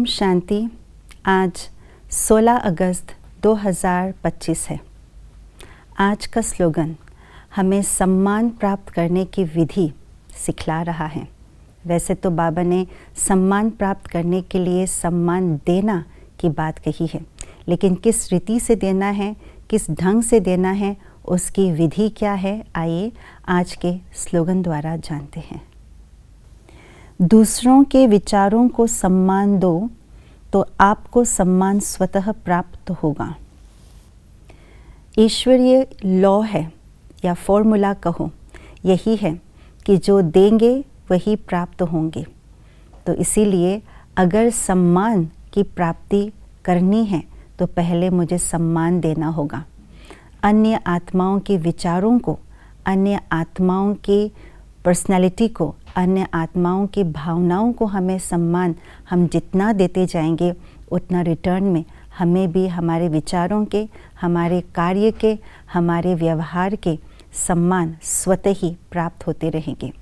ओम शांति। आज 16 अगस्त 2025 है। आज का स्लोगन हमें सम्मान प्राप्त करने की विधि सिखला रहा है। वैसे तो बाबा ने सम्मान प्राप्त करने के लिए सम्मान देना की बात कही है, लेकिन किस रीति से देना है, किस ढंग से देना है, उसकी विधि क्या है, आइए आज के स्लोगन द्वारा जानते हैं। दूसरों के विचारों को सम्मान दो तो आपको सम्मान स्वतः प्राप्त होगा। ईश्वरीय लॉ है या फॉर्मूला कहो, यही है कि जो देंगे वही प्राप्त होंगे। तो इसीलिए अगर सम्मान की प्राप्ति करनी है तो पहले मुझे सम्मान देना होगा। अन्य आत्माओं के विचारों को, अन्य आत्माओं की पर्सनैलिटी को, अन्य आत्माओं की भावनाओं को हमें सम्मान हम जितना देते जाएंगे उतना रिटर्न में हमें भी हमारे विचारों के, हमारे कार्य के, हमारे व्यवहार के सम्मान स्वतः ही प्राप्त होते रहेंगे।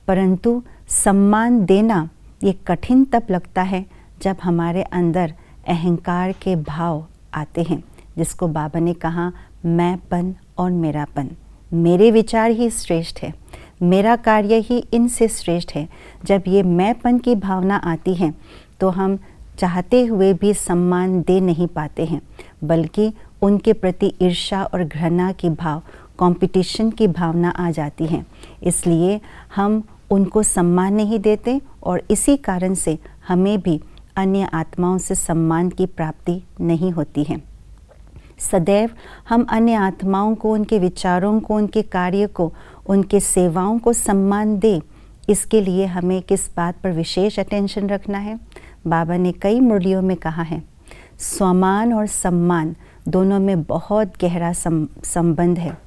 परंतु सम्मान देना ये कठिन तब लगता है जब हमारे अंदर अहंकार के भाव आते हैं, जिसको बाबा ने कहा मैंपन और मेरापन। मेरे विचार ही श्रेष्ठ है, मेरा कार्य ही इनसे श्रेष्ठ है। जब ये मैंपन की भावना आती है तो हम चाहते हुए भी सम्मान दे नहीं पाते हैं, बल्कि उनके प्रति ईर्ष्या और घृणा की भाव, कंपटीशन की भावना आ जाती है। इसलिए हम उनको सम्मान नहीं देते और इसी कारण से हमें भी अन्य आत्माओं से सम्मान की प्राप्ति नहीं होती है। सदैव हम अन्य आत्माओं को, उनके विचारों को, उनके कार्य को, उनके सेवाओं को सम्मान दें। इसके लिए हमें किस बात पर विशेष अटेंशन रखना है? बाबा ने कई मुरलियों में कहा है, स्वमान और सम्मान दोनों में बहुत गहरा संबंध है।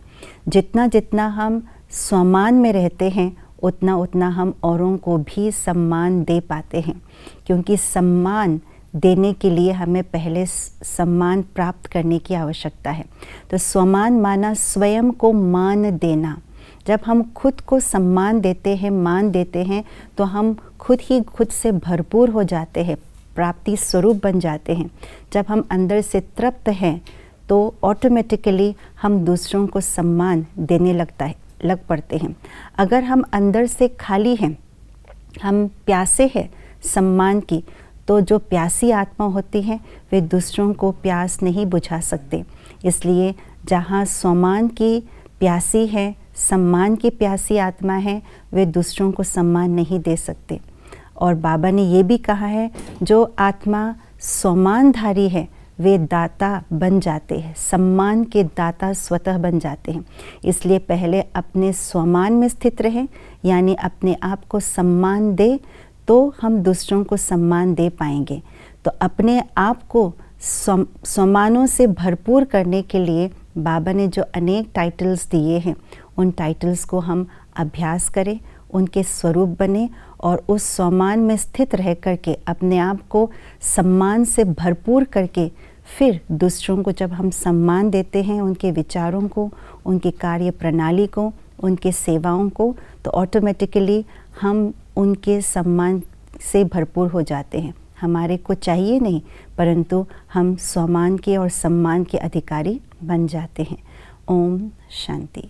जितना जितना हम स्वमान में रहते हैं उतना उतना हम औरों को भी सम्मान दे पाते हैं, क्योंकि सम्मान देने के लिए हमें पहले सम्मान प्राप्त करने की आवश्यकता है। तो स्वमान माना स्वयं को मान देना। जब हम खुद को सम्मान देते हैं, मान देते हैं, तो हम खुद ही खुद से भरपूर हो जाते हैं, प्राप्ति स्वरूप बन जाते हैं। जब हम अंदर से तृप्त हैं तो ऑटोमेटिकली हम दूसरों को सम्मान देने लग पड़ते हैं। अगर हम अंदर से खाली हैं, हम प्यासे हैं सम्मान की, तो जो प्यासी आत्मा होती हैं वे दूसरों को प्यास नहीं बुझा सकते। इसलिए जहाँ स्वमान की प्यासी है, सम्मान की प्यासी आत्मा है, वे दूसरों को सम्मान नहीं दे सकते। और बाबा ने ये भी कहा है, जो आत्मा स्वमानधारी है वे दाता बन जाते हैं, सम्मान के दाता स्वतः बन जाते हैं। इसलिए पहले अपने स्वमान में स्थित रहें, यानी अपने आप को सम्मान दे तो हम दूसरों को सम्मान दे पाएंगे। तो अपने आप को सम्मानों से भरपूर करने के लिए बाबा ने जो अनेक टाइटल्स दिए हैं, उन टाइटल्स को हम अभ्यास करें, उनके स्वरूप बने और उस सम्मान में स्थित रह करके अपने आप को सम्मान से भरपूर करके फिर दूसरों को जब हम सम्मान देते हैं, उनके विचारों को, उनकी कार्य प्रणाली को, उनके सेवाओं को, तो ऑटोमेटिकली हम उनके सम्मान से भरपूर हो जाते हैं। हमारे को चाहिए नहीं, परंतु हम सम्मान के और सम्मान के अधिकारी बन जाते हैं। ओम शांति।